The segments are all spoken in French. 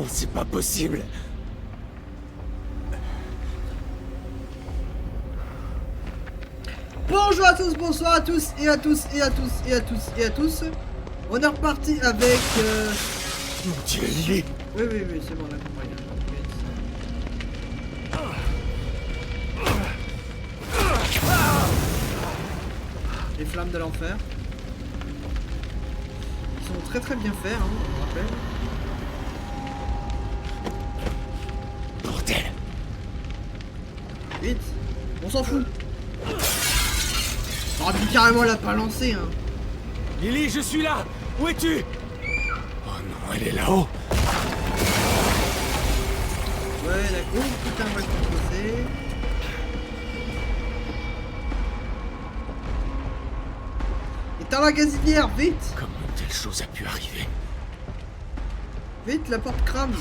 c'est pas possible. Bonjour à tous, bonsoir à tous et à tous et à tous et à tous et à tous. On est reparti avec... Mon Dieu, Lily. Oui, c'est bon, on a compris. Les flammes de l'enfer. Ils sont très bien faits, hein, je vous rappelle. Bordel. Vite, on s'en fout. On aurait pu carrément la pas lancer, hein. Lily, je suis là. Où es-tu? Oh non, elle est là-haut. Ouais, d'accord. Putain, on va se passer. Éteins la gazinière, vite. Comment une telle chose a pu arriver? Vite, la porte crame.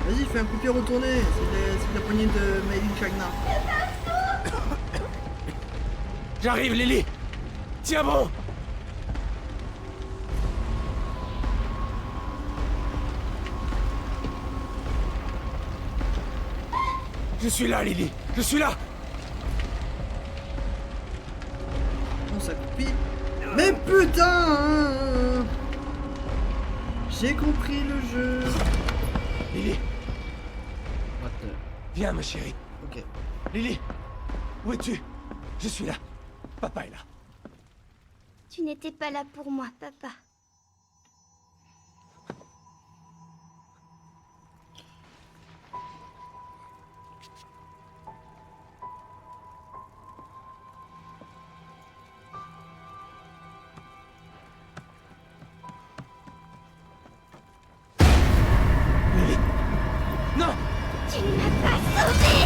Vas-y, fais un coup de pied retourné. C'est de la poignée de Made in China. J'arrive, Lily. Tiens bon. Je suis là, Lily. Je suis là. On s'accroupit. Mais putain, hein. J'ai compris le jeu. Lily, What the... viens, ma chérie. Ok. Lily, où es-tu? Je suis là. Papa est là. Tu n'étais pas là pour moi, papa. Lily. Non. Tu ne m'as pas sauvé!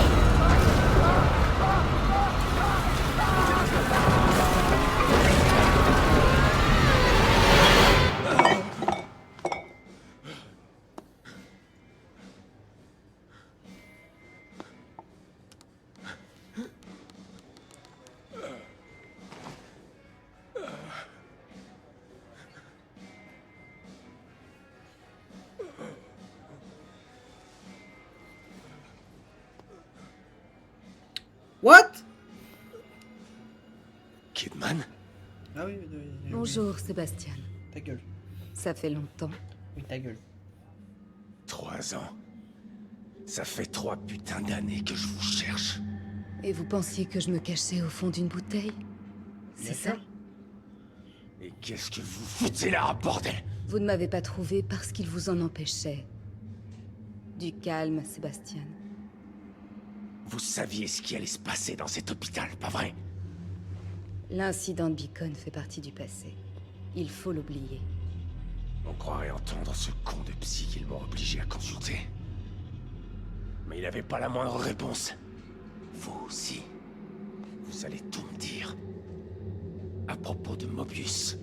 What? Kidman? Ah oui. Bonjour, Sébastien. Ta gueule. Ça fait longtemps. Oui, ta gueule. 3 ans. Ça fait 3 putains d'années que je vous cherche. Et vous pensiez que je me cachais au fond d'une bouteille? C'est ça? Et qu'est-ce que vous foutez là, bordel? Vous ne m'avez pas trouvé parce qu'il vous en empêchait. Du calme, Sébastien. Vous saviez ce qui allait se passer dans cet hôpital, pas vrai? L'incident de Beacon fait partie du passé. Il faut l'oublier. On croirait entendre ce con de psy qu'ils m'ont obligé à consulter. Mais il n'avait pas la moindre réponse. Vous aussi. Vous allez tout me dire. À propos de Mobius.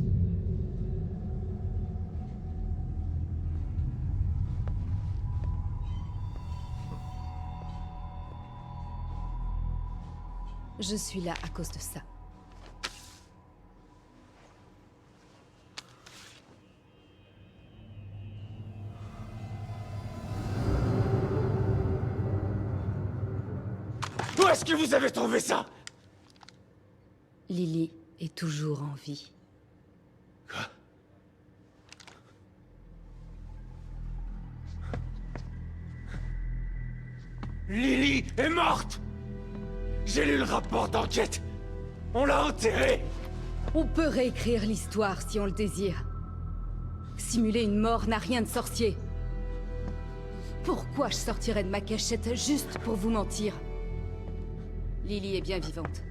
Je suis là à cause de ça. Où est-ce que vous avez trouvé ça? Lily est toujours en vie. Quoi? Lily est morte! J'ai lu le rapport d'enquête! On l'a enterrée! On peut réécrire l'histoire si on le désire. Simuler une mort n'a rien de sorcier. Pourquoi je sortirais de ma cachette juste pour vous mentir? Lily est bien vivante.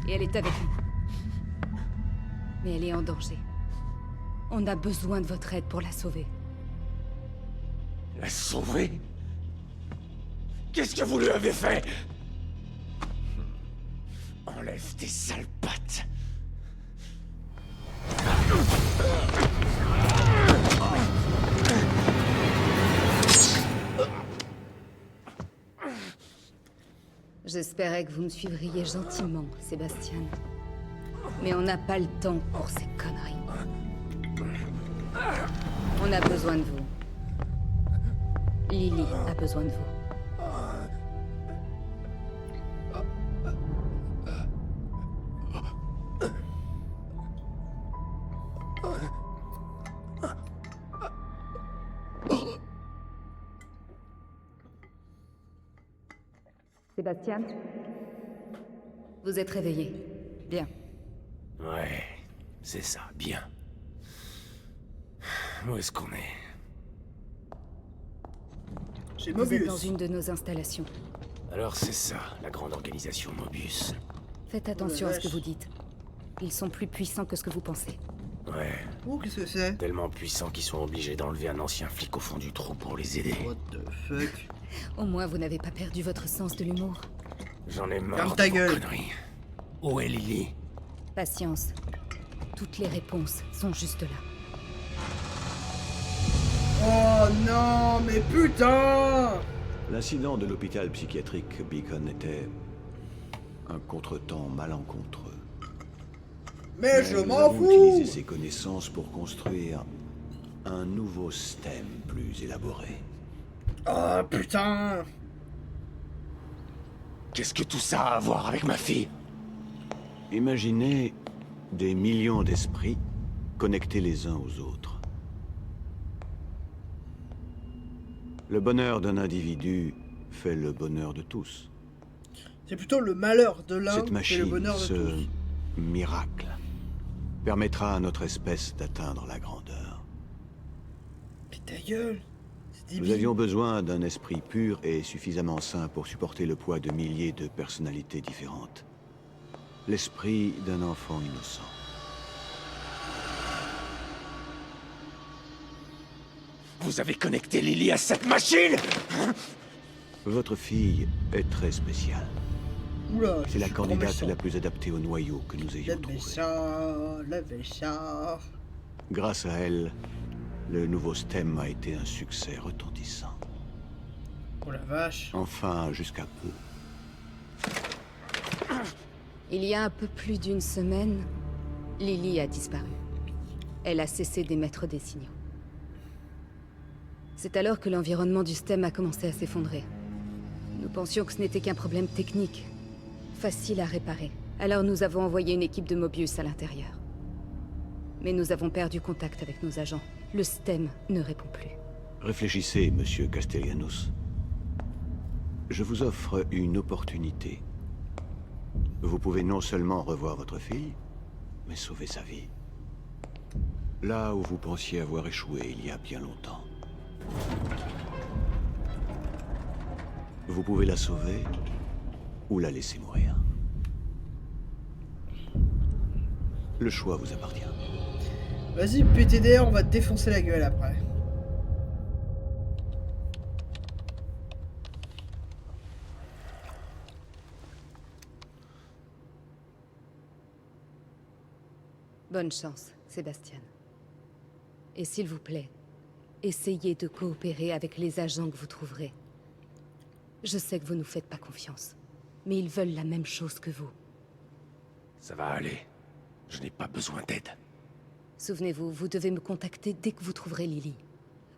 Et elle est avec nous. Mais elle est en danger. On a besoin de votre aide pour la sauver. La sauver? Qu'est-ce que vous lui avez fait? Enlève tes sales pattes. J'espérais que vous me suivriez gentiment, Sébastien. Mais on n'a pas le temps pour ces conneries. On a besoin de vous. Lily a besoin de vous. Sébastien? Vous êtes réveillé. Bien. Ouais, c'est ça, bien. Où est-ce qu'on est? Chez Vous êtes Mobius. dans une de nos installations. Alors c'est ça, la grande organisation Mobius. Faites attention à ce que vache. vous dites. Ils sont plus puissants que ce que vous pensez. Ouais, Oh, qu'est-ce que c'est? tellement puissants qu'ils sont obligés d'enlever un ancien flic au fond du trou pour les aider. What the fuck? Au moins, vous n'avez pas perdu votre sens de l'humour. J'en ai marre Ferme de ta vos gueule. conneries. Où est Lily? Patience. Toutes les réponses sont juste là. Oh non, mais putain! L'incident de l'hôpital psychiatrique Beacon était un contretemps malencontreux. Mais je nous m'en avons fous! utilisé ces connaissances pour construire un nouveau système plus élaboré. Oh putain! Qu'est-ce que tout ça a à voir avec ma fille? Imaginez des millions d'esprits connectés les uns aux autres. Le bonheur d'un individu fait le bonheur de tous. C'est plutôt le malheur de l'un Cette et le machine, bonheur de ce tous. miracle, permettra à notre espèce d'atteindre la grandeur. Mais ta gueule! C'est Nous débile. avions besoin d'un esprit pur et suffisamment sain pour supporter le poids de milliers de personnalités différentes. L'esprit d'un enfant innocent. Vous avez connecté Lily à cette machine? Votre fille est très spéciale. Oula, C'est la je suis trop candidate méchant. la plus adaptée au noyau que nous Le ayons trouvé. méchant, le méchant. Grâce à elle, le nouveau STEM a été un succès retentissant. Oh la vache. Enfin, jusqu'à peu. Il y a un peu plus d'une semaine, Lily a disparu. Elle a cessé d'émettre des signaux. C'est alors que l'environnement du STEM a commencé à s'effondrer. Nous pensions que ce n'était qu'un problème technique, facile à réparer. Alors nous avons envoyé une équipe de Mobius à l'intérieur. Mais nous avons perdu contact avec nos agents. Le STEM ne répond plus. Réfléchissez, monsieur Castellanos. Je vous offre une opportunité. Vous pouvez non seulement revoir votre fille, mais sauver sa vie. Là où vous pensiez avoir échoué il y a bien longtemps. Vous pouvez la sauver ou la laisser mourir. Le choix vous appartient. Vas-y, PTDR, on va te défoncer la gueule après. Bonne chance, Sébastien. Et s'il vous plaît, essayez de coopérer avec les agents que vous trouverez. Je sais que vous nous faites pas confiance, mais ils veulent la même chose que vous. Ça va aller. Je n'ai pas besoin d'aide. Souvenez-vous, vous devez me contacter dès que vous trouverez Lily,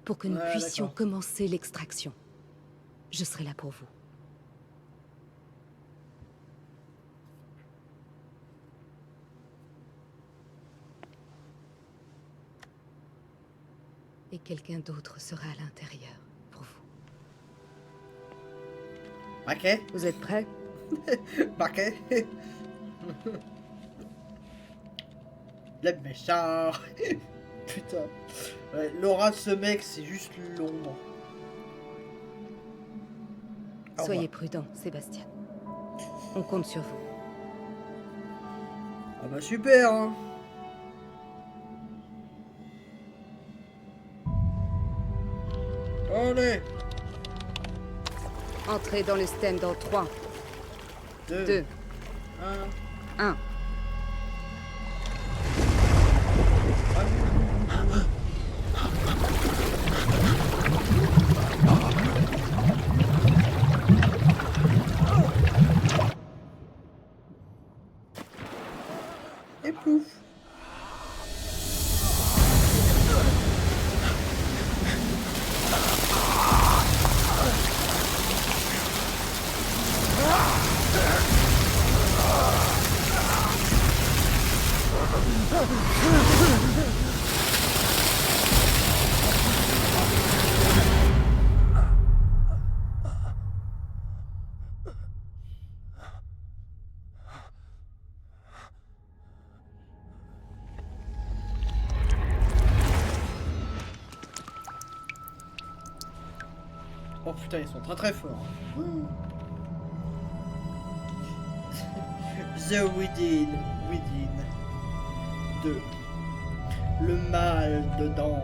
pour que nous Ouais, puissions d'accord. commencer l'extraction. Je serai là pour vous. Et quelqu'un d'autre sera à l'intérieur, pour vous. Ok, Vous êtes prêts? ok. Le méchant. Putain. Ouais, l'aura de ce mec, c'est juste l'ombre. Au Soyez revoir. prudent, Sébastien. On compte sur vous. Ah bah super, hein. Allez. Entrez dans le STEM dans 3, 2, 1. 1. Et pouf. Oh putain, ils sont très forts. The Within. 2. Le mal dedans.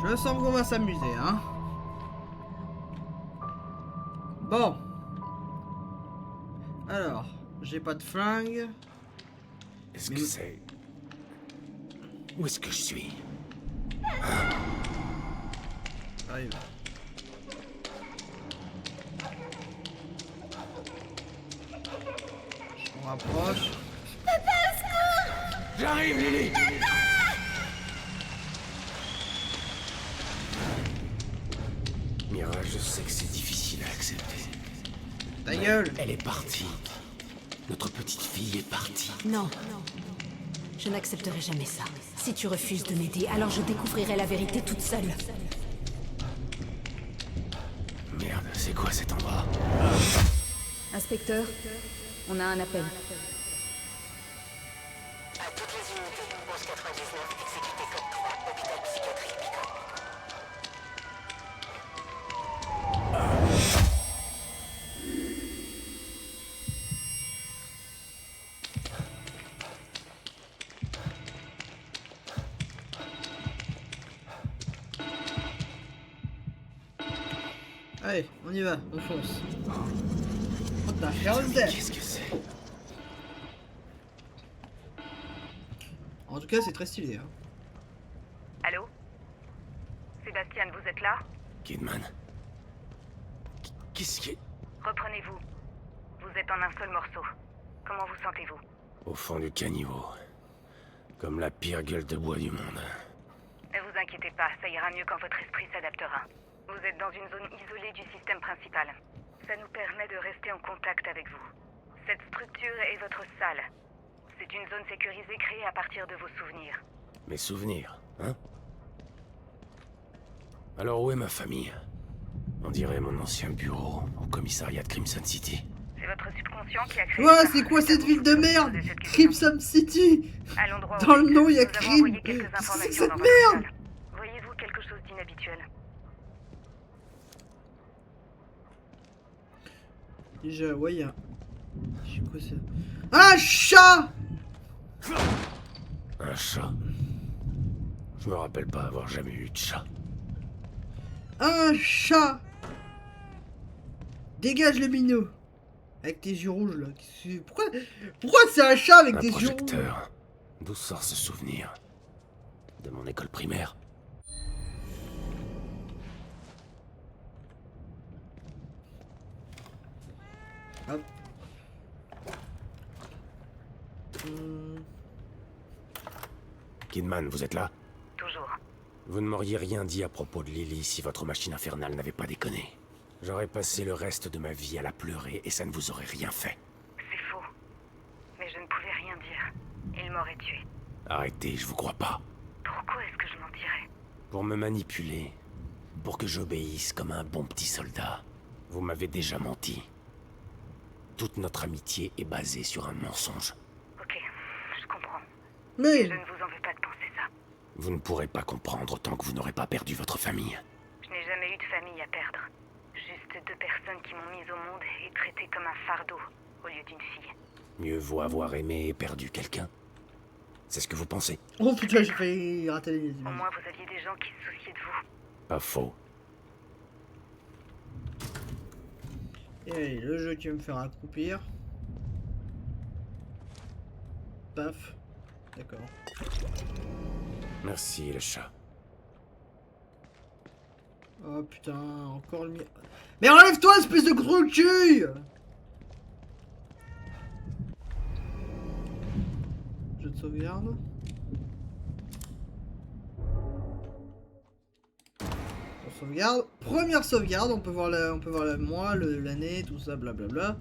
Je sens qu'on va s'amuser, hein. Bon. Alors, j'ai pas de flingue. Est-ce que c'est... Où est-ce que je suis? Arrive. Je me rapproche. J'arrive, Lily! Mira, je sais que c'est difficile à accepter. Ta gueule. Elle est partie. Notre petite fille est partie. Non. Je n'accepterai jamais ça. Si tu refuses de m'aider, alors je découvrirai la vérité toute seule. Merde, c'est quoi cet endroit? Inspecteur, on a un appel. À toutes les unités, 1199, exécuté code 3, hôpital psychiatrique Pico. Allez, on y va, on fonce. Oh, t'as Charles Death. Qu'est-ce que c'est? En tout cas, c'est très stylé. Hein. Allô? Sébastien, vous êtes là? Kidman. Qu'est-ce qui est... Reprenez-vous. Vous êtes en un seul morceau. Comment vous sentez-vous? Au fond du caniveau. Comme la pire gueule de bois du monde. Ne vous inquiétez pas, ça ira mieux quand votre esprit s'adaptera. Vous êtes dans une zone isolée du système principal. Ça nous permet de rester en contact avec vous. Cette structure est votre salle. C'est une zone sécurisée créée à partir de vos souvenirs. Mes souvenirs, hein? Alors où est ma famille? On dirait mon ancien bureau au commissariat de Crimson City. C'est votre subconscient qui a créé... Ouais, ça. c'est quoi cette ville de Vous merde? posez cette question. Crimson City. À l'endroit où Dans le vous êtes, nom, il y a nous avons crime. envoyé quelques C'est informations cette dans votre merde. salle. Voyez-vous quelque chose d'inhabituel? Déjà, ouais, y'a... C'est quoi ça? Un chat. Un chat? Je me rappelle pas avoir jamais eu de chat. Un chat. Dégage le minot. Avec tes yeux rouges, là. Pourquoi c'est un chat avec Un des yeux rouges? projecteur. D'où sort ce souvenir? De mon école primaire. Hop. Kidman, vous êtes là? Toujours. Vous ne m'auriez rien dit à propos de Lily si votre machine infernale n'avait pas déconné. J'aurais passé le reste de ma vie à la pleurer et ça ne vous aurait rien fait. C'est faux. Mais je ne pouvais rien dire. Il m'aurait tué. Arrêtez, je vous crois pas. Pourquoi est-ce que je mentirais? Pour me manipuler. Pour que j'obéisse comme un bon petit soldat. Vous m'avez déjà menti. Toute notre amitié est basée sur un mensonge. Ok, je comprends. Mais... Je ne vous en veux pas de penser ça. Vous ne pourrez pas comprendre tant que vous n'aurez pas perdu votre famille. Je n'ai jamais eu de famille à perdre. Juste deux personnes qui m'ont mise au monde et traitée comme un fardeau au lieu d'une fille. Mieux vaut avoir aimé et perdu quelqu'un. C'est ce que vous pensez? Oh putain, j'ai failli rater les Au images. moins, vous aviez des gens qui se souciaient de vous. Pas faux. Et allez, le jeu qui va me faire accroupir. Paf. D'accord. Merci, le chat. Oh putain, encore le mien. Mais enlève-toi, espèce de gros cul! Jeu de sauvegarde. On sauvegarde. Première sauvegarde, on peut voir le mois, l'année, tout ça, blablabla.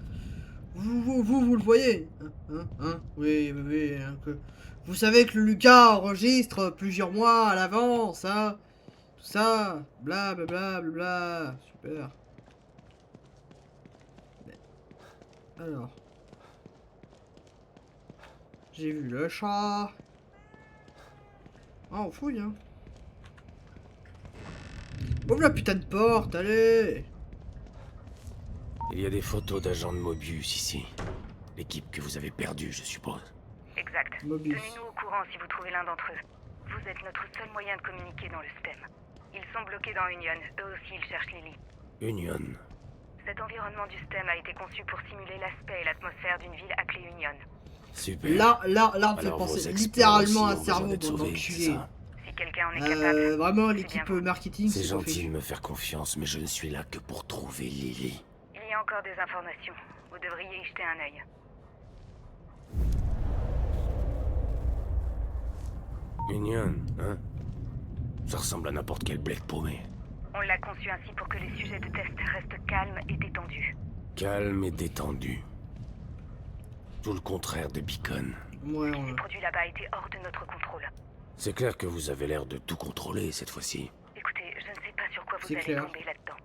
Vous le voyez, oui, hein, que... Vous savez que le Lucas enregistre plusieurs mois à l'avance, hein, tout ça, bla bla bla bla bla, super. Alors, j'ai vu le chat. Ah, on fouille, hein. Ouvre la putain de porte, allez. Il y a des photos d'agents de Mobius ici. L'équipe que vous avez perdue, je suppose. Exact. Mobius. Tenez-nous au courant si vous trouvez l'un d'entre eux. Vous êtes notre seul moyen de communiquer dans le STEM. Ils sont bloqués dans Union. Eux aussi, ils cherchent Lily. Union. Cet environnement du STEM a été conçu pour simuler l'aspect et l'atmosphère d'une ville appelée Union. Super. Là, on me fait Alors, vos penser experts littéralement à aussi un ont cerveau, besoin d'être bon sauvés, enculé. c'est ça? Si quelqu'un en est capable, Vraiment, c'est l'équipe bien vous. marketing, C'est c'est gentil de me faire confiance, mais je ne suis là que pour trouver Lily. Il y a encore des informations. Vous devriez y jeter un œil. Union, hein? Ça ressemble à n'importe quel bled paumé. On l'a conçu ainsi pour que les sujets de test restent calmes et détendus. Calme et détendu. Tout le contraire de Beacon. Ouais, Ce qui s'est produit là-bas était hors de notre contrôle. C'est clair que vous avez l'air de tout contrôler cette fois-ci. Écoutez, je ne sais pas sur quoi vous C'est allez clair. tomber là-dedans.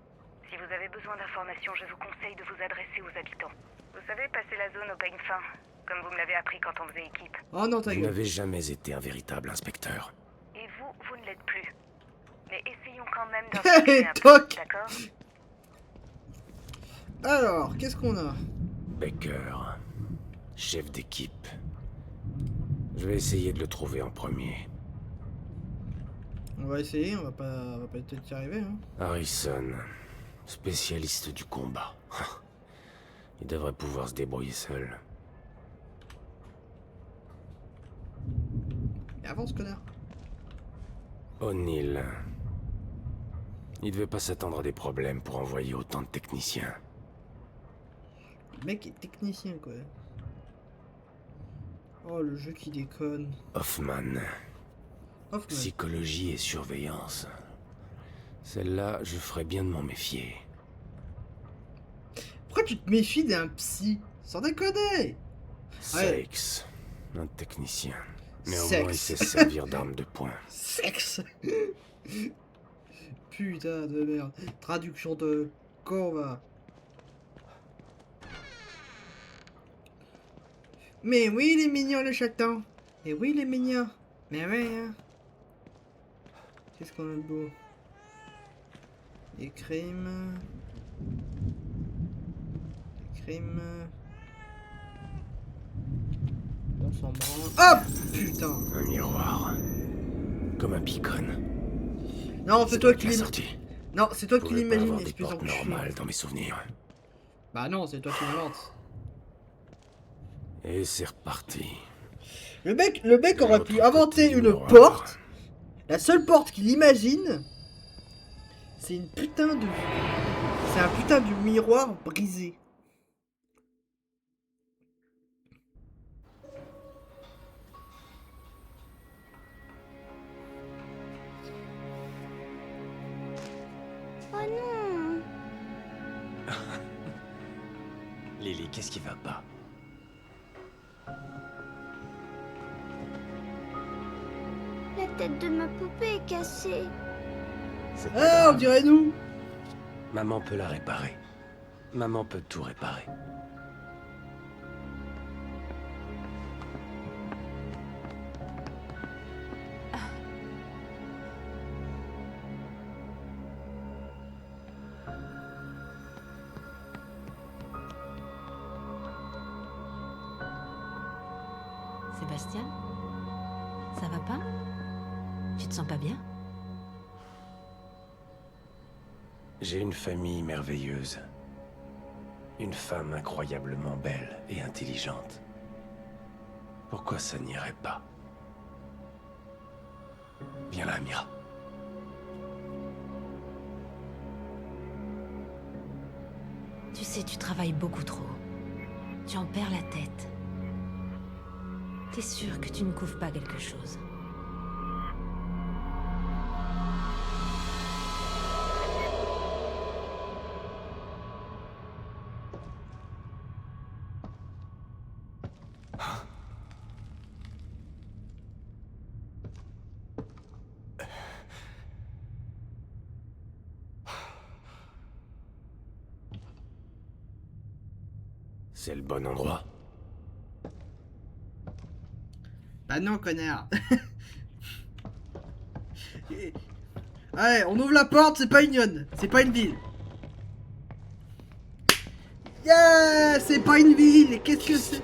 Si vous avez besoin d'informations, je vous conseille de vous adresser aux habitants. Vous savez, passer la zone au peigne fin, comme vous me l'avez appris quand on faisait équipe. Oh non, ta Vous gueule. n'avez jamais été un véritable inspecteur. Et vous, vous ne l'êtes plus. Mais essayons quand même Hey, d'en un peu, toc. d'accord? Alors, qu'est-ce qu'on a? Baker, chef d'équipe. Je vais essayer de le trouver en premier. On va essayer, on va pas peut-être y arriver, hein. Harrison, spécialiste du combat. Il devrait pouvoir se débrouiller seul. Et avance, connard. O'Neill. Il devait pas s'attendre à des problèmes pour envoyer autant de techniciens. Le mec est technicien, quoi. Oh, le jeu qui déconne. Hoffman. Hoffman. Psychologie et surveillance. Celle-là, je ferais bien de m'en méfier. Pourquoi tu te méfies d'un psy? Sans déconner. Sykes, un technicien. Mais au Sexe. moins il sait se servir d'armes de poing. Sexe. Putain de merde. Traduction de con, va. Mais oui, il est mignon, le chaton. Mais oui, il est mignon. Mais ouais, hein. Qu'est-ce qu'on a de beau? Des crimes. Des crimes. On s'en branle. Hop! Putain! Un miroir. Comme un beacon. Non, c'est toi qui l'as l'im- sorti. Non, c'est toi Je qui pouvais pas l'imagines, avoir des espèce portes d'enculé. normales dans mes souvenirs. Bah non, c'est toi qui l'inventes. Et c'est reparti. Le mec aurait pu L'autre inventer côté du une miroir. porte. La seule porte qu'il imagine, c'est une putain de... C'est un putain de miroir brisé. Oh non. Lily, qu'est-ce qui va pas? La tête de ma poupée est cassée. C'est pas Ah, on grave. dirait nous. Maman peut la réparer. Maman peut tout réparer. Sébastien? Ça va pas? Tu te sens pas bien? J'ai une famille merveilleuse. Une femme incroyablement belle et intelligente. Pourquoi ça n'irait pas? Viens là, Amira. Tu sais, tu travailles beaucoup trop. Tu en perds la tête. T'es sûr que tu ne couvres pas quelque chose? C'est le bon endroit. Bah non, connard. Allez, on ouvre la porte, c'est pas une yonne, c'est pas une ville. Yeah, c'est pas une ville, qu'est-ce que c'est?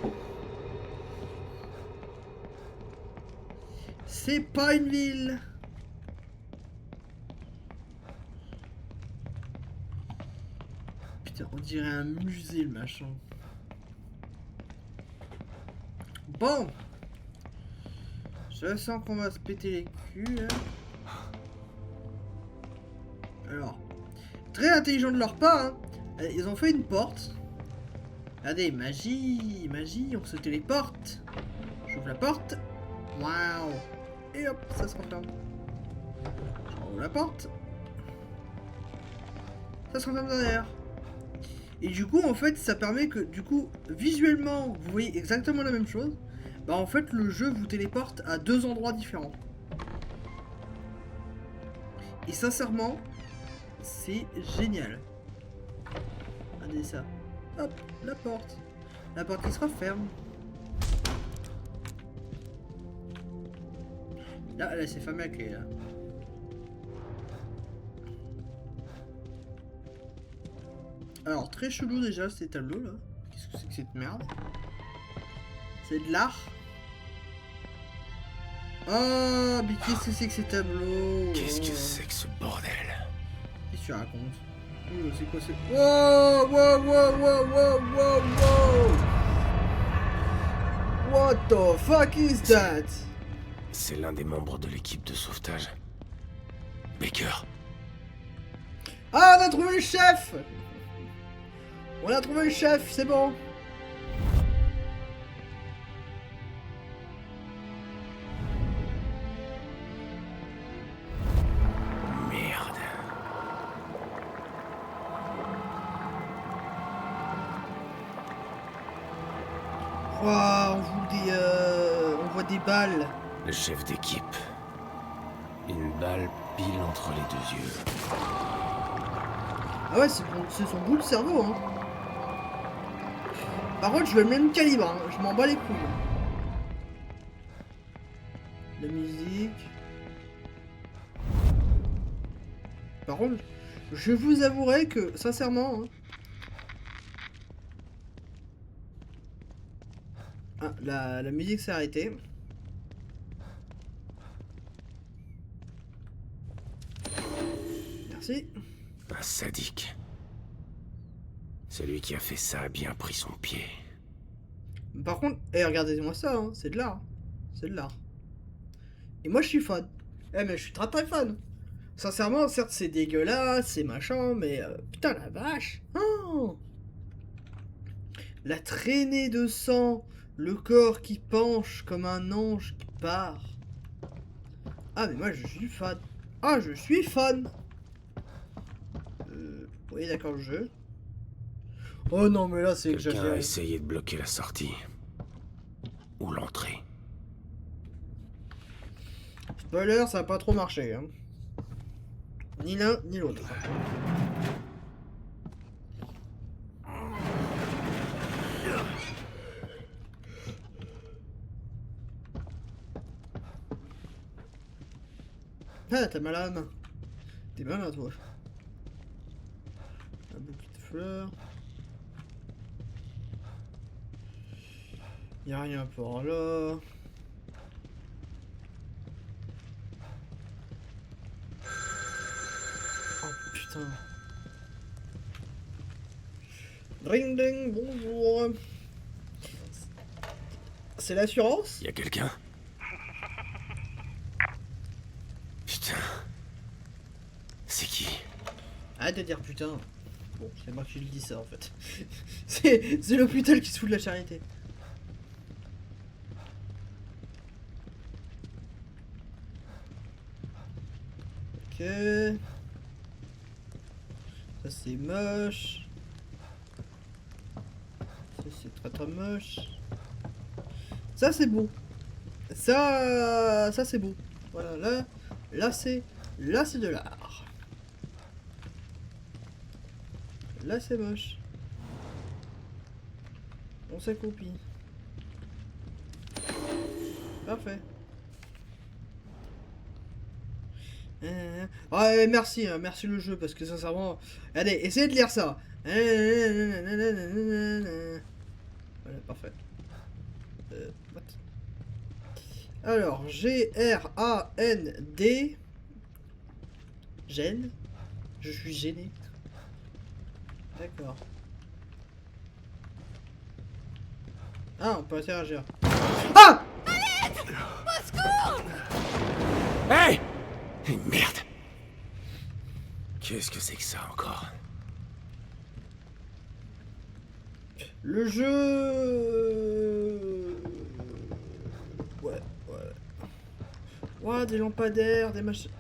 C'est pas une ville. Putain, on dirait un musée, le machin. Bon. Je sens qu'on va se péter les culs, hein. Alors, très intelligent de leur part, hein. Ils ont fait une porte. Regardez, magie, magie, on se téléporte. J'ouvre la porte. Waouh. Et hop, ça se referme. J'ouvre la porte. Ça se referme derrière. Et du coup, en fait, ça permet que, du coup, visuellement, vous voyez exactement la même chose. Bah, en fait, le jeu vous téléporte à 2 endroits différents. Et sincèrement, c'est génial. Regardez ça. Hop, la porte. La porte qui se referme. Là, c'est fermé à clé, là. Alors, très chelou déjà ces tableaux là. Qu'est-ce que c'est que cette merde? C'est de l'art. Oh, mais qu'est-ce que c'est que ces tableaux? Qu'est-ce que c'est que ce bordel? Qu'est-ce que tu racontes? C'est quoi ce... Wow, wow, wow, wow, wow, wow, wow. What the fuck is that? C'est l'un des membres de l'équipe de sauvetage. Baker. Ah, on a trouvé le chef! On a trouvé le chef, c'est bon. Merde. Waouh, on voit des balles. Le chef d'équipe. Une balle pile entre les deux yeux. Ah ouais, c'est son bout de cerveau, hein. Par contre, je veux le même calibre, hein. Je m'en bats les couilles. La musique. Par contre, je vous avouerai que, sincèrement... Hein, ah, la musique s'est arrêtée. Merci. Un sadique. Celui qui a fait ça a bien pris son pied. Par contre, regardez-moi ça, hein, c'est de l'art. C'est de l'art. Et moi je suis fan. Mais je suis très très fan. Sincèrement, certes c'est dégueulasse, c'est machin, mais putain la vache. Oh, la traînée de sang, le corps qui penche comme un ange qui part. Ah mais moi je suis fan. Ah je suis fan. Oui d'accord le jeu. Oh non mais là c'est Quelqu'un a exagéré. essayé de bloquer la sortie. Ou l'entrée. Spoiler, ça a pas trop marché, hein. Ni l'un ni l'autre. Ah, t'as mal à la main. T'es bien là, toi. Un bouquet de fleurs. Y'a rien par là. Oh putain. Ring ding, bonjour. C'est l'assurance? Y a quelqu'un? Putain. C'est qui? Arrête de dire putain. Bon, c'est moi qui lui dis ça en fait. c'est l'hôpital qui se fout de la charité. Ok. Ça c'est moche. Ça c'est très très moche. Ça c'est beau. Ça c'est beau. Voilà, là c'est de l'art. Là c'est moche. On s'accroupit. Parfait. Ouais, merci, hein, merci le jeu, parce que sincèrement... Allez, essayez de lire ça. Voilà, parfait. What? Alors, G-R-A-N-D... Gêne. Je suis gêné. D'accord. Ah, on peut interagir. Ah! Hey! Merde! Qu'est-ce que c'est que ça encore? Le jeu... Ouais. Ouais, des lampadaires, des machins...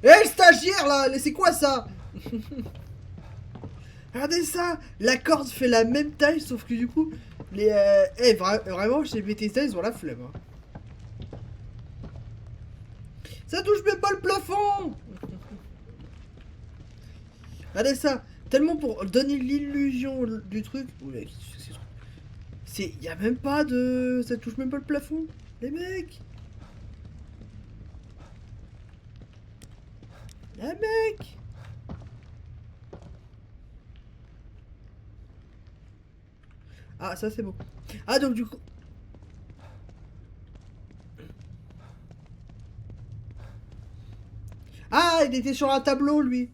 Eh, le stagiaire, là! C'est quoi, ça? Regardez ça! La corde fait la même taille, sauf que du coup... vraiment, chez Bethesda, ils ont la flemme. Hein. Ça touche même pas le plafond! Regardez ça! Tellement pour donner l'illusion du truc. Oula, c'est... Y a même pas de... Ça touche même pas le plafond. Les mecs! Les mecs! Ah, ça c'est beau. Ah, donc du coup... Ah, il était sur un tableau, lui.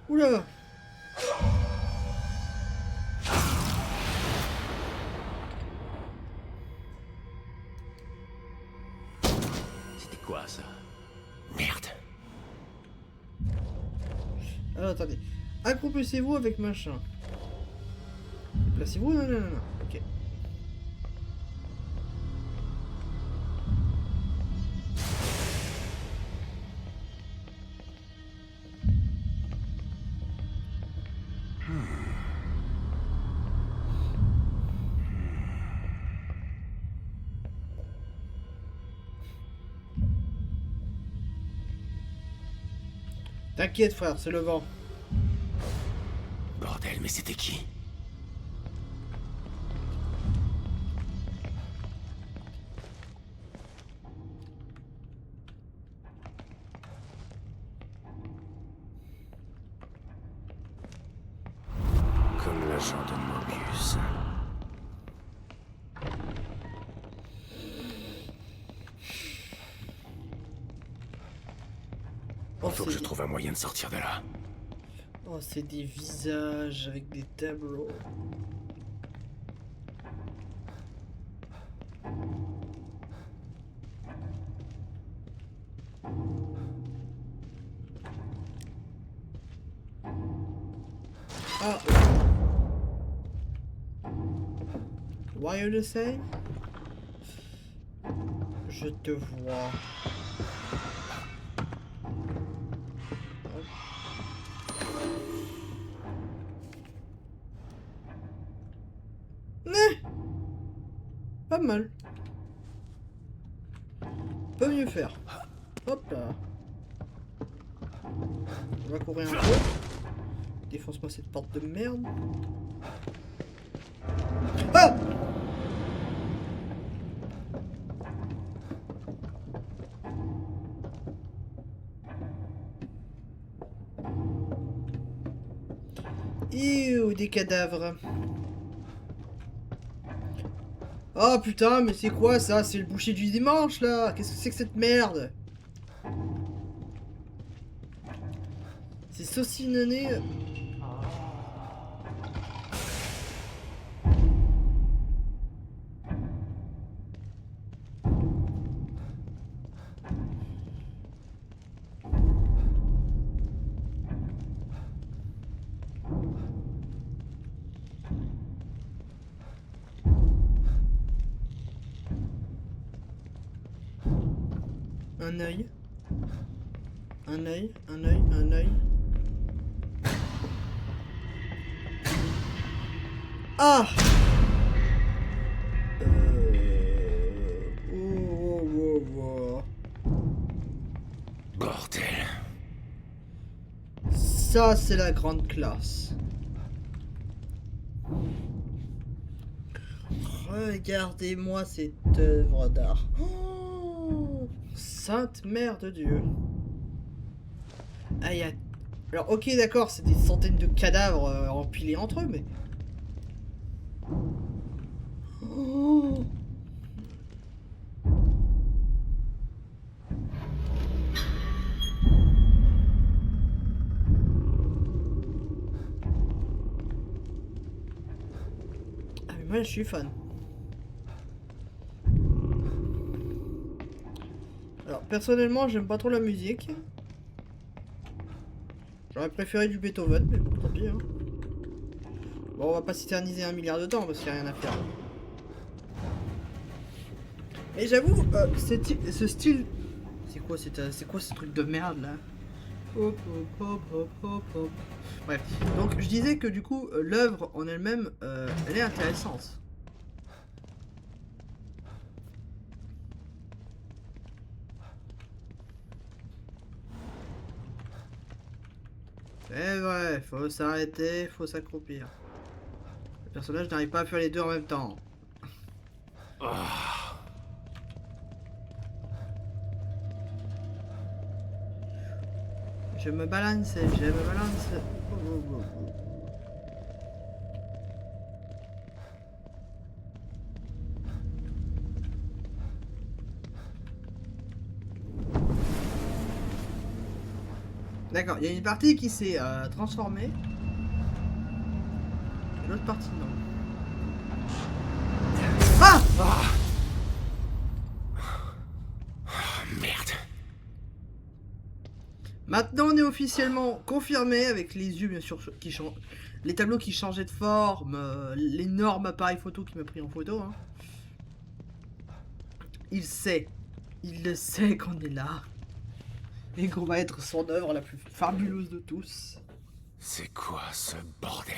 Oula. C'était quoi ça? Merde. Alors attendez. Accroupissez-vous avec machin. Placez-vous. Non. Ok. T'inquiète frère, c'est le vent. Bordel, mais c'était qui? Comme l'agent de Mobius. Faut que je trouve un moyen de sortir de là. Oh, c'est des visages avec des tableaux. Ah. Why are you saying? Je te vois. Pas mal. Peut mieux faire. Hop là. On va courir un peu. Défonce-moi cette porte de merde. Ah! Ew, des cadavres. Oh putain, mais c'est quoi ça? C'est le boucher du dimanche là? Qu'est-ce que c'est que cette merde? C'est saucissonné. Un œil. Un œil, un œil, un œil. Ah! Ça, c'est la grande classe. Regardez-moi cette œuvre d'art. Oh, Sainte Mère de Dieu. Ah, alors, ok, d'accord, c'est des centaines de cadavres empilés entre eux, mais... Oh. Ah, mais moi, je suis fan. Alors, personnellement, j'aime pas trop la musique. J'aurais préféré du Beethoven, mais bon, tant pis. Hein. Bon, on va pas s'éterniser 1 milliard de temps parce qu'il n'y a rien à faire. Mais j'avoue, ce style... C'est quoi ce truc de merde là? Hop, hop, hop, hop, hop, hop. Bref, donc je disais que du coup, l'œuvre en elle-même, elle est intéressante. C'est vrai, faut s'arrêter, faut s'accroupir. Le personnage n'arrive pas à faire les deux en même temps. Je me balance, je me balance. Oh, oh, oh, oh. D'accord, il y a une partie qui s'est transformée. Et l'autre partie non. Ah, Merde. maintenant on est officiellement confirmé avec les yeux bien sûr qui changent. Les tableaux qui changeaient de forme, l'énorme appareil photo qui m'a pris en photo. Hein. Il le sait qu'on est là. Et qu'on va être son œuvre la plus fabuleuse de tous. C'est quoi ce bordel?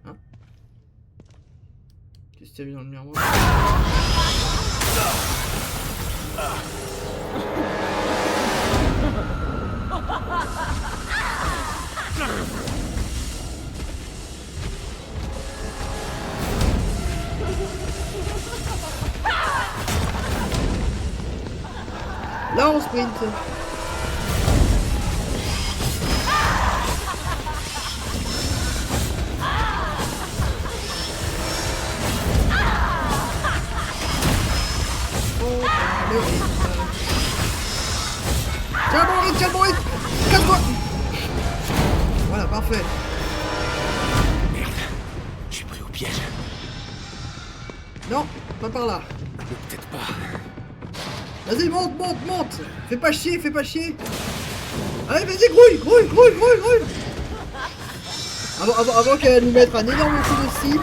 Hein? Qu'est-ce que tu as vu dans le miroir? Là on sprint. Tiens bon rythme, casse-toi. Voilà, parfait. Merde. Je suis pris au piège. Non, pas par là. Peut-être pas. Vas-y, monte. Fais pas chier. Allez, vas-y, grouille. Avant qu'elle nous mette un énorme coup de scie.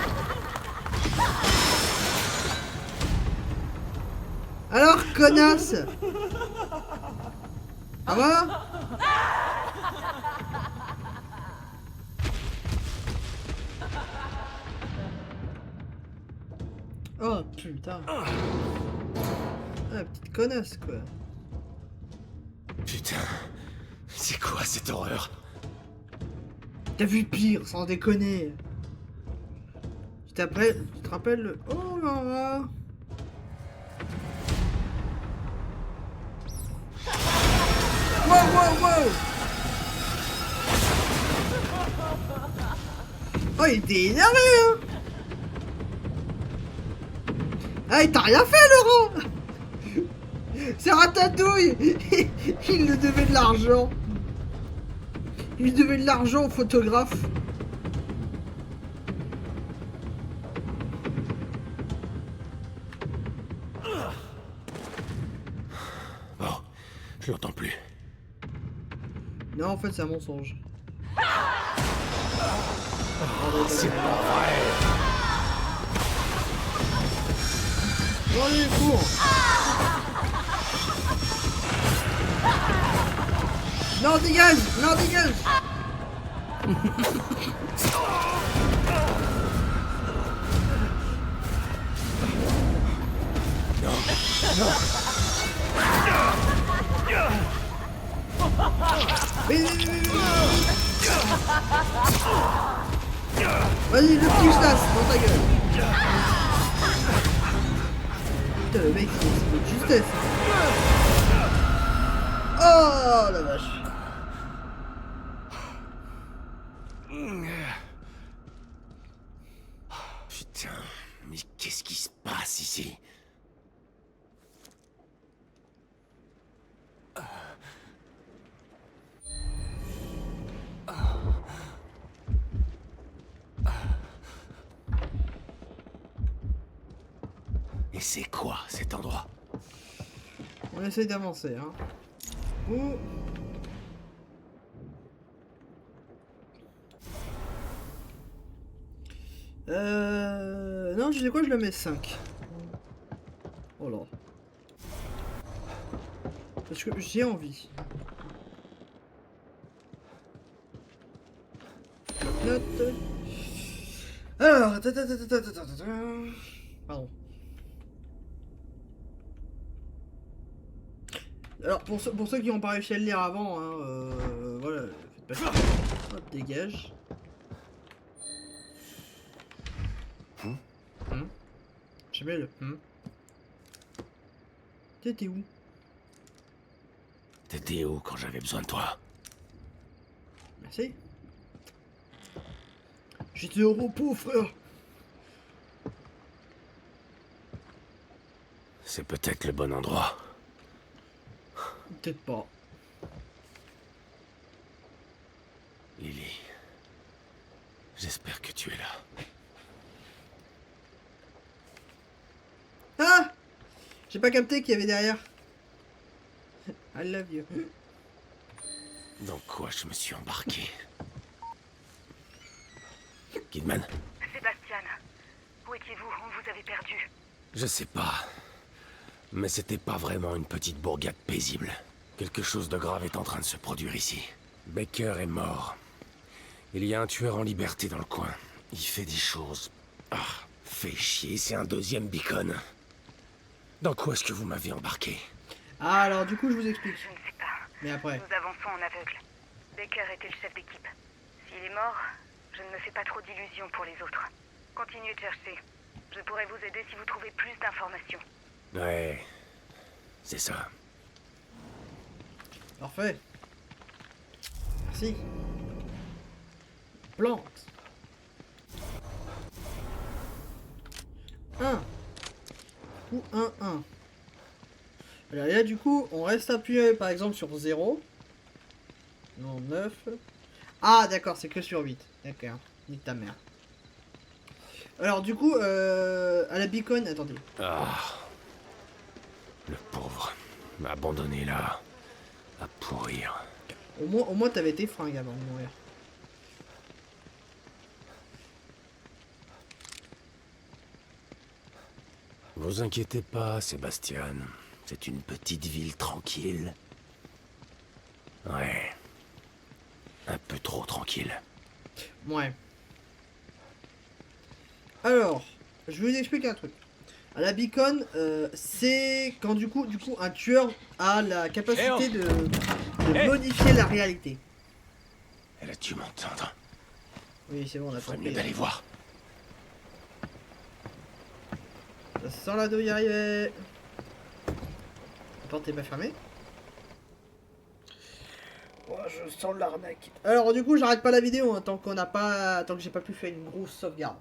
Alors, connasse. Ça va? Oh, putain. Ah, petite connasse, quoi. Putain. C'est quoi cette horreur? T'as vu pire, sans déconner. Tu te rappelles le... Oh là là. Wow. Oh, il était énervé, hein. Ah, il t'a rien fait, Laurent. C'est Ratatouille. Il lui devait de l'argent. Il devait de l'argent au photographe. Bon, je l'entends plus. Non, en fait, c'est un mensonge. C'est pas vrai. Bon, allez, cours. Non, dégage. Non. Vas-y, le petit Stas, dans ta gueule. Putain, le mec, c'est de justesse. Oh la vache. Putain, mais qu'est-ce qui se passe ici? Et c'est quoi cet endroit? On essaye d'avancer, hein. Ouh. Non, je sais quoi, je le mets 5. Oh là. Parce que j'ai envie. Note. Alors, pardon. Alors, pour ceux qui n'ont pas réussi à le lire avant, hein, voilà, faites pas chier. Hop, dégage. J'aime bien le T'étais où? T'étais où quand j'avais besoin de toi? Merci. J'étais au repos, frère. C'est peut-être le bon endroit. Peut-être pas. Lily. J'espère que tu es là. Ah! J'ai pas capté qu'il y avait derrière. I love you. Dans quoi je me suis embarqué? Kidman? Sébastien, où étiez-vous? On vous avait perdu. Je sais pas. Mais c'était pas vraiment une petite bourgade paisible. Quelque chose de grave est en train de se produire ici. Baker est mort. Il y a un tueur en liberté dans le coin. Il fait des choses... Ah, fait chier, c'est un deuxième beacon. Dans quoi est-ce que vous m'avez embarqué? Ah, alors du coup, je vous explique. Je ne sais pas. Mais après. Nous avançons en aveugle. Baker était le chef d'équipe. S'il est mort, je ne me fais pas trop d'illusions pour les autres. Continuez de chercher. Je pourrais vous aider si vous trouvez plus d'informations. Ouais, c'est ça. Parfait. Merci. Plante. 1. Ou 1, 1. Alors là, du coup, on reste appuyé par exemple sur 0. Non, 9. Ah, d'accord, c'est que sur 8. D'accord. Nique ta mère. Alors, du coup, à la beacon, attendez. Ah. Le pauvre. Abandonné là. À pourrir. Au moins t'avais tes fringues avant de mourir. Vous inquiétez pas, Sébastien. C'est une petite ville tranquille. Ouais. Un peu trop tranquille. Ouais. Alors, je vais vous expliquer un truc. À la beacon, c'est quand du coup un tueur a la capacité de modifier la réalité. Elle a dû m'entendre. Oui, c'est bon, on a Faudrait compris. mieux d'aller voir. Ça sent la douille arriver. La porte est pas fermée. Oh, je sens l'arnaque. Alors du coup, j'arrête pas la vidéo hein, tant que j'ai pas pu faire une grosse sauvegarde.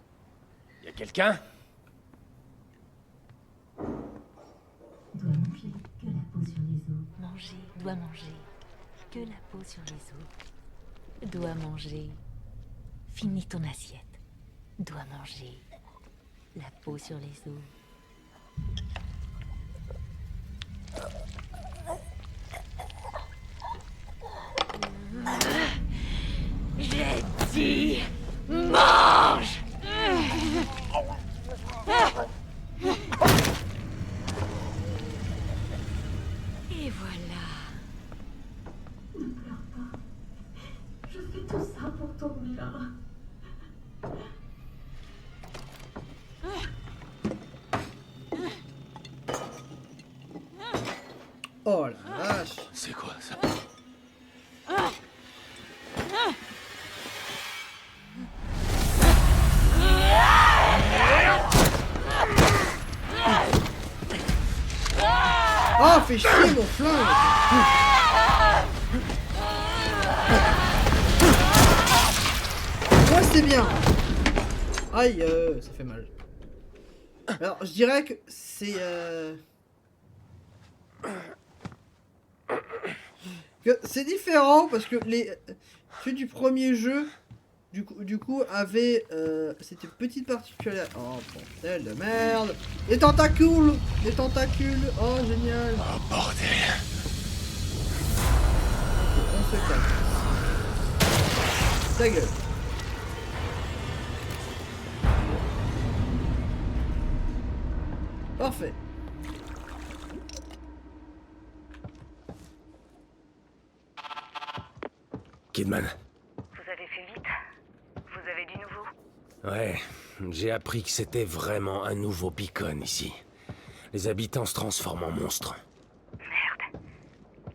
Y a quelqu'un? Doit manger que la peau sur les os. Manger, doit manger que la peau sur les os. Doit manger. Finis ton assiette. Doit manger la peau sur les os. J'ai dit mange. Et voilà. Ne pleure pas. Je fais tout ça pour ton bien. Oh la vache. C'est quoi ça? fait chier mon flingue. Moi c'est bien. Aïe, ça fait mal. Alors je dirais que c'est différent parce que ceux du premier jeu du coup avait cette petite particularité. Oh bordel de merde. Des tentacules. Oh génial. Oh bordel. On se calme. Ta gueule. Parfait. Kidman. Vous avez fait vite. Vous avez du nouveau. Ouais, j'ai appris que c'était vraiment un nouveau beacon ici. Les habitants se transforment en monstres. Merde.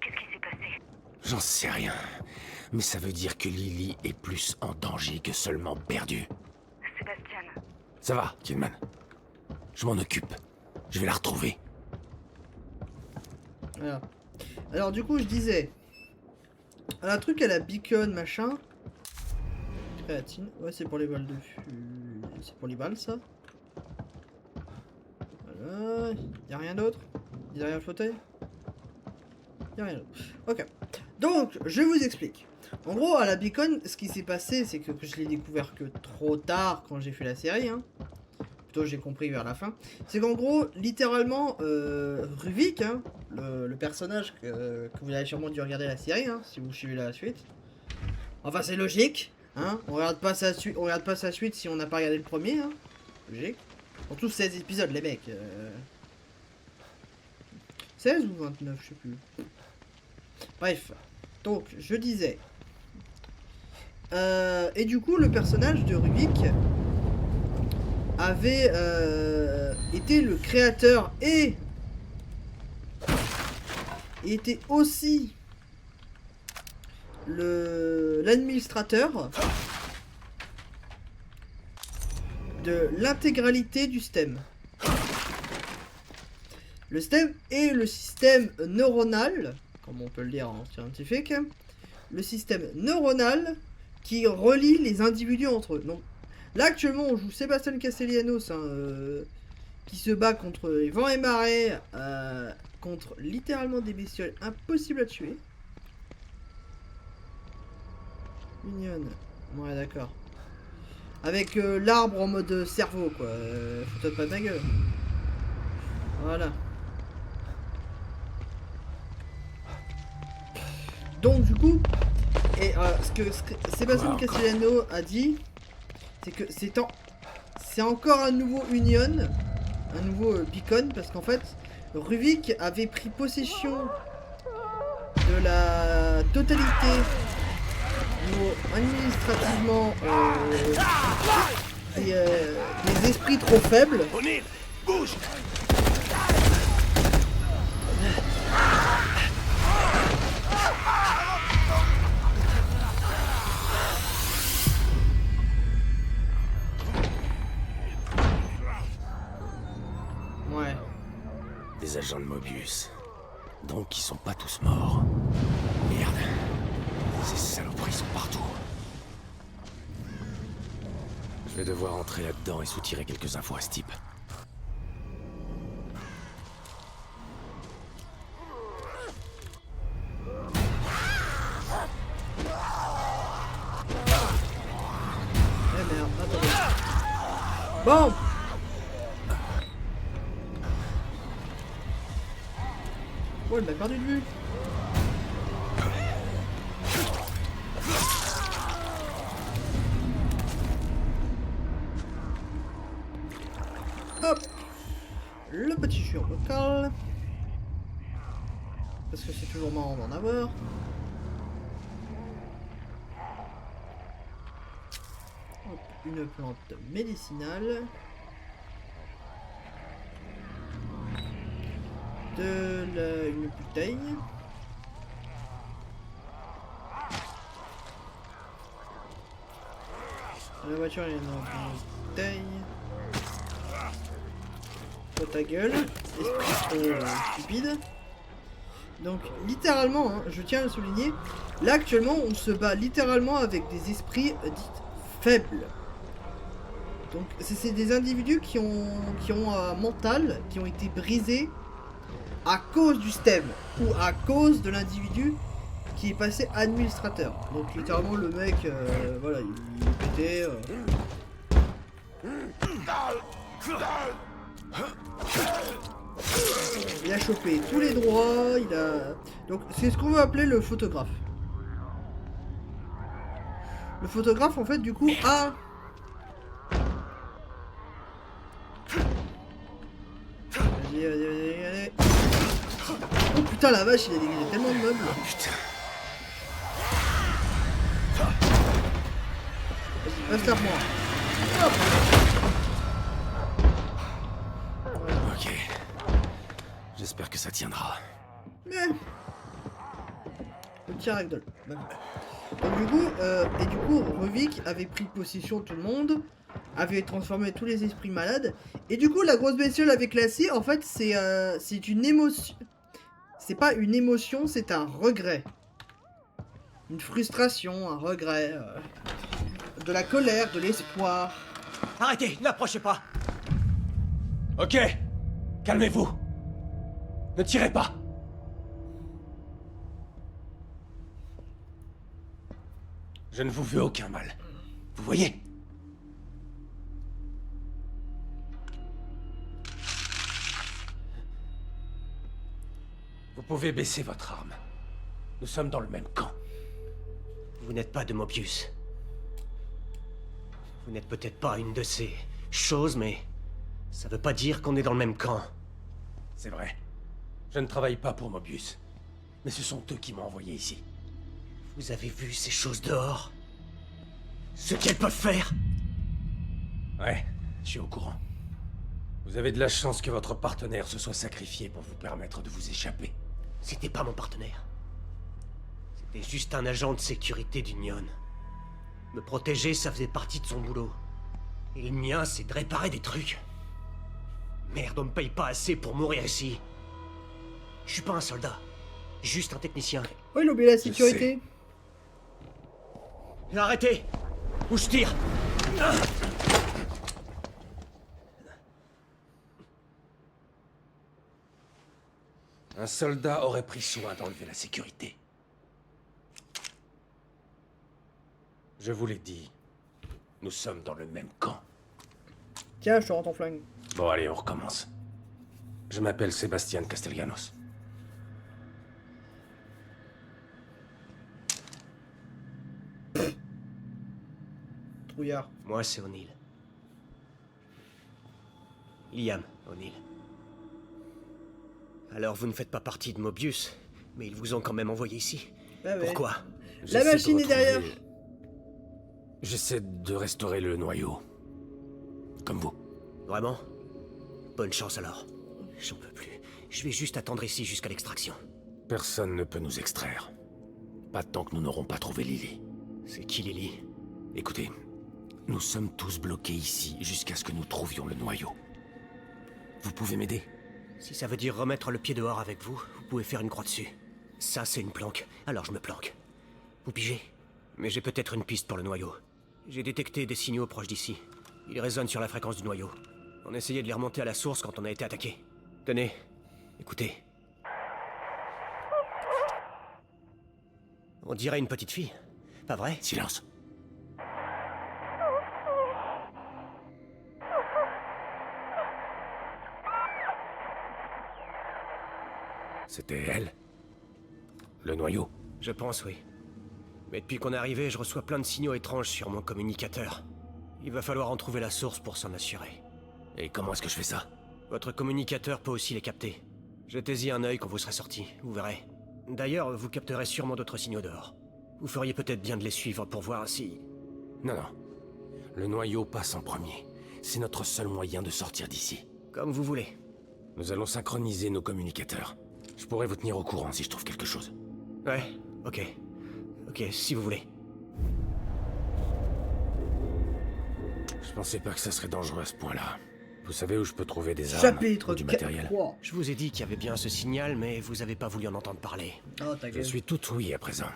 Qu'est-ce qui s'est passé? J'en sais rien. Mais ça veut dire que Lily est plus en danger que seulement perdue. Sébastien. Ça va, Kidman. Je m'en occupe. Je vais la retrouver. Voilà. Alors du coup je disais un truc à la beacon machin. Créatine. Ouais c'est pour les balles de c'est pour les balles ça. Voilà. Y'a rien d'autre derrière le fauteuil. Y'a rien d'autre. Ok. Donc je vous explique. En gros à la beacon ce qui s'est passé c'est que je l'ai découvert que trop tard quand j'ai fait la série hein. Plutôt j'ai compris vers la fin, c'est qu'en gros, littéralement, Ruvik, hein, le personnage que vous avez sûrement dû regarder la série, hein, si vous suivez la suite. Enfin, c'est logique, hein, on regarde pas sa suite si on n'a pas regardé le premier, hein, logique. Surtout 16 épisodes, les mecs. 16 ou 29, je sais plus. Bref, donc, je disais. Et du coup, le personnage de Ruvik avait été le créateur et était aussi l'administrateur de l'intégralité du STEM. Le STEM est le système neuronal, comme on peut le dire en scientifique, le système neuronal qui relie les individus entre eux. Donc, là actuellement on joue Sébastien Castellanos hein, qui se bat contre les vents et marées, contre littéralement des bestioles impossibles à tuer. Mignonne. Ouais d'accord. Avec l'arbre en mode cerveau quoi. Fous-toi pas de ma gueule. Voilà. Donc du coup, et ce que Sébastien Castellano a dit, c'est que c'est encore un nouveau Union, un nouveau beacon, parce qu'en fait, Ruvik avait pris possession de la totalité, niveau administrativement, des esprits trop faibles. O'Neill, bouge! Ouais. Des agents de Mobius. Donc ils sont pas tous morts. Merde. Ces saloperies sont partout. Je vais devoir entrer là-dedans et soutirer quelques infos à ce type. Eh merde, attendez. Bon! Oh, il m'a perdu de vue. Hop! Le petit jus en local. Parce que c'est toujours marrant d'en avoir. Hop, une plante médicinale. Une bouteille. La voiture il y en a une bouteille. Toi ta gueule, esprit trop stupide. Donc littéralement, hein, je tiens à le souligner, là actuellement on se bat littéralement avec des esprits dits faibles. Donc c'est des individus qui ont un mental, qui ont été brisés à cause du STEM ou à cause de l'individu qui est passé administrateur. Donc littéralement le mec, voilà, il est pété. Il a chopé tous les droits, il a... Donc c'est ce qu'on veut appeler le photographe. Le photographe en fait du coup a... Allez. Oh putain la vache, il a dégagé tellement de meubles. Oh putain. Vas-y, passe moi. Ok. J'espère que ça tiendra. Mais... Le petit ragdoll. Donc du coup, Ruvik avait pris possession de tout le monde, avait transformé tous les esprits malades, et du coup la grosse bestiole avec l'acier, en fait c'est une émotion. C'est pas une émotion, c'est un regret. Une frustration, un regret. De la colère, de l'espoir. Arrêtez, n'approchez pas. Ok, calmez-vous. Ne tirez pas. Je ne vous veux aucun mal. Vous voyez? Vous pouvez baisser votre arme. Nous sommes dans le même camp. Vous n'êtes pas de Mobius. Vous n'êtes peut-être pas une de ces choses, mais ça veut pas dire qu'on est dans le même camp. C'est vrai. Je ne travaille pas pour Mobius. Mais ce sont eux qui m'ont envoyé ici. Vous avez vu ces choses dehors? Ce qu'elles peuvent faire? Ouais, je suis au courant. Vous avez de la chance que votre partenaire se soit sacrifié pour vous permettre de vous échapper. C'était pas mon partenaire. C'était juste un agent de sécurité d'Union. Me protéger, ça faisait partie de son boulot. Et le mien, c'est de réparer des trucs. Merde, on me paye pas assez pour mourir ici. Je suis pas un soldat. Juste un technicien. Oh, il a oublié la sécurité. Arrêtez! Ou je tire! Un soldat aurait pris soin d'enlever la sécurité. Je vous l'ai dit, nous sommes dans le même camp. Tiens, je te rends ton flingue. Bon, allez, on recommence. Je m'appelle Sébastien Castellanos. Trouillard. Moi, c'est O'Neill. Liam O'Neill. Alors, vous ne faites pas partie de Mobius, mais ils vous ont quand même envoyé ici. Ah ouais. Pourquoi? La machine est derrière. J'essaie de restaurer le noyau. Comme vous. Vraiment? Bonne chance alors. J'en peux plus. Je vais juste attendre ici jusqu'à l'extraction. Personne ne peut nous extraire. Pas tant que nous n'aurons pas trouvé Lily. C'est qui Lily? Écoutez, nous sommes tous bloqués ici jusqu'à ce que nous trouvions le noyau. Vous pouvez m'aider? Si ça veut dire remettre le pied dehors avec vous, vous pouvez faire une croix dessus. Ça, c'est une planque, alors je me planque. Vous pigez? Mais j'ai peut-être une piste pour le noyau. J'ai détecté des signaux proches d'ici. Ils résonnent sur la fréquence du noyau. On essayait de les remonter à la source quand on a été attaqué. Tenez, écoutez. On dirait une petite fille, pas vrai? Silence. C'était elle? Le noyau? Je pense, oui. Mais depuis qu'on est arrivé, je reçois plein de signaux étranges sur mon communicateur. Il va falloir en trouver la source pour s'en assurer. Et comment est-ce que je fais ça? Votre communicateur peut aussi les capter. Jetez-y un œil quand vous serez sorti, vous verrez. D'ailleurs, vous capterez sûrement d'autres signaux dehors. Vous feriez peut-être bien de les suivre pour voir si... Non, non. Le noyau passe en premier. C'est notre seul moyen de sortir d'ici. Comme vous voulez. Nous allons synchroniser nos communicateurs. Je pourrais vous tenir au courant si je trouve quelque chose. Ouais, ok. Ok, si vous voulez. Je pensais pas que ça serait dangereux à ce point-là. Vous savez où je peux trouver des armes Chapitre ou du matériel? 3. Je vous ai dit qu'il y avait bien ce signal, mais vous avez pas voulu en entendre parler. Oh, ta Je gueule. suis tout oui à présent.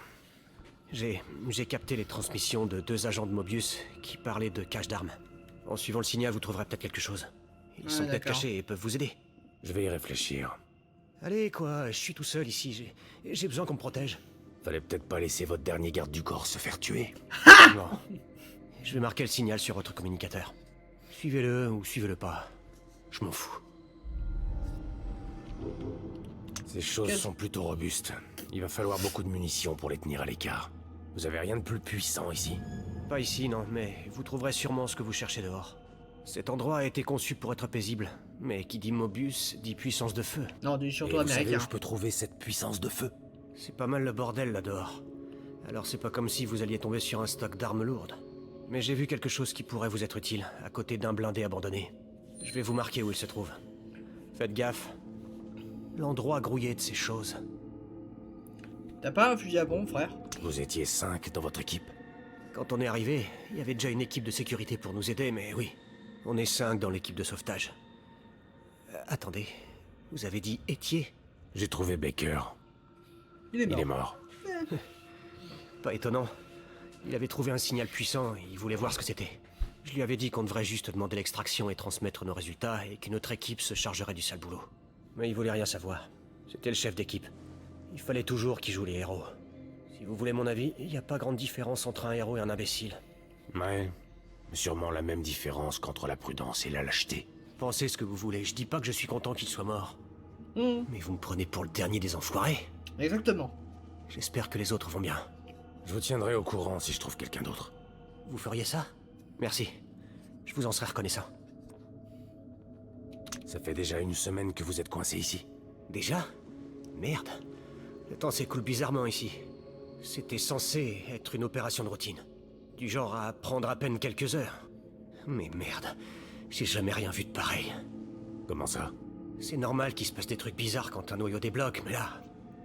J'ai capté les transmissions de 2 agents de Mobius qui parlaient de cache d'armes. En suivant le signal, vous trouverez peut-être quelque chose. Ils sont peut-être d'accord. cachés et peuvent vous aider. Je vais y réfléchir. Allez, quoi, je suis tout seul ici, j'ai besoin qu'on me protège. Fallait peut-être pas laisser votre dernier garde du corps se faire tuer. Non. Je vais marquer le signal sur votre communicateur. Suivez-le ou suivez-le pas. Je m'en fous. Ces choses sont plutôt robustes. Il va falloir beaucoup de munitions pour les tenir à l'écart. Vous avez rien de plus puissant ici? Pas ici, non, mais vous trouverez sûrement ce que vous cherchez dehors. Cet endroit a été conçu pour être paisible, mais qui dit Mobius dit puissance de feu. Non, du Et surtout vous savez américain. où je peux trouver cette puissance de feu? C'est pas mal le bordel là dehors. Alors c'est pas comme si vous alliez tomber sur un stock d'armes lourdes. Mais j'ai vu quelque chose qui pourrait vous être utile, à côté d'un blindé abandonné. Je vais vous marquer où il se trouve. Faites gaffe. L'endroit grouillé de ces choses. T'as pas un fusil à pompe, frère? Vous étiez 5 dans votre équipe. Quand on est arrivé, il y avait déjà une équipe de sécurité pour nous aider, mais oui. On est 5 dans l'équipe de sauvetage. Attendez, vous avez dit Étier? J'ai trouvé Baker. Il est mort. Il est mort. Pas étonnant. Il avait trouvé un signal puissant et il voulait voir ce que c'était. Je lui avais dit qu'on devrait juste demander l'extraction et transmettre nos résultats et qu'une autre équipe se chargerait du sale boulot. Mais il voulait rien savoir. C'était le chef d'équipe. Il fallait toujours qu'il joue les héros. Si vous voulez mon avis, il n'y a pas grande différence entre un héros et un imbécile. Ouais. Sûrement la même différence qu'entre la prudence et la lâcheté. Pensez ce que vous voulez, je dis pas que je suis content qu'il soit mort. Mmh. Mais vous me prenez pour le dernier des enfoirés. Exactement. J'espère que les autres vont bien. Je vous tiendrai au courant si je trouve quelqu'un d'autre. Vous feriez ça? Merci. Je vous en serais reconnaissant. Ça fait déjà 1 semaine que vous êtes coincé ici. Déjà? Merde. Le temps s'écoule bizarrement ici. C'était censé être une opération de routine. Du genre à prendre à peine quelques heures. Mais merde, j'ai jamais rien vu de pareil. Comment ça? C'est normal qu'il se passe des trucs bizarres quand un noyau débloque, mais là,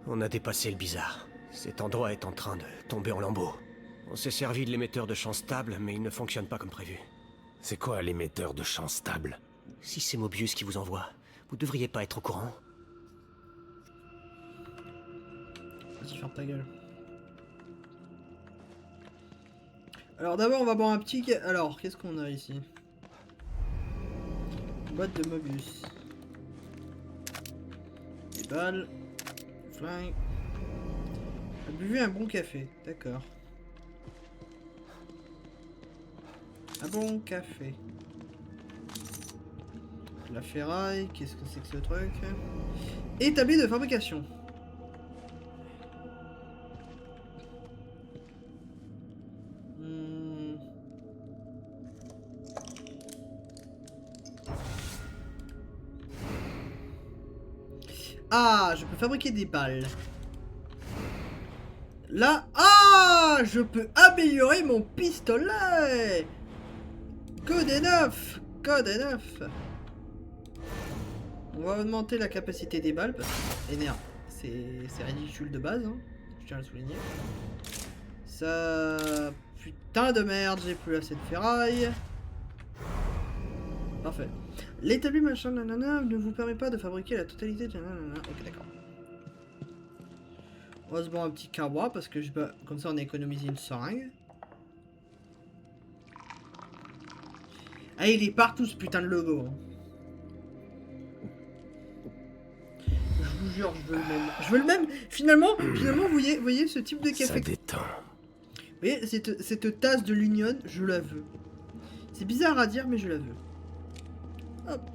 on a dépassé le bizarre. Cet endroit est en train de tomber en lambeaux. On s'est servi de l'émetteur de champ stable, mais il ne fonctionne pas comme prévu. C'est quoi l'émetteur de champ stable? Si c'est Mobius qui vous envoie, vous devriez pas être au courant. Vas-y, ferme ta gueule. Alors d'abord, on va boire un petit... Alors, qu'est-ce qu'on a ici? Boîte de Mobius. Des balles. Flingue. J'ai bu un bon café, d'accord. Un bon café. La ferraille, qu'est-ce que c'est que ce truc? Établi de fabrication. Ah, je peux fabriquer des balles. Là, ah, je peux améliorer mon pistolet. Code 9, code 9. On va augmenter la capacité des balles parce que énerve, c'est ridicule de base, hein. Je tiens à le souligner. Ça, putain de merde, j'ai plus assez de ferraille. Parfait. L'établi machin nanana ne vous permet pas de fabriquer la totalité de nanana. Ok, d'accord. On va se boire un petit carbois parce que je peux... comme ça on a économisé une seringue. Ah, il est partout ce putain de logo. Hein. Je vous jure, je veux le même. Je veux le même. Finalement, vous voyez ce type de café. Ça détend. Vous voyez, cette tasse de l'Union, je la veux. C'est bizarre à dire, mais je la veux. Hop.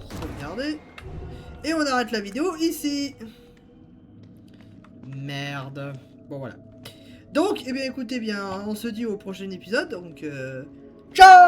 Sauvegarder. Et on arrête la vidéo ici. Merde. Bon, voilà. Donc, eh bien, écoutez bien, on se dit au prochain épisode. Donc, ciao!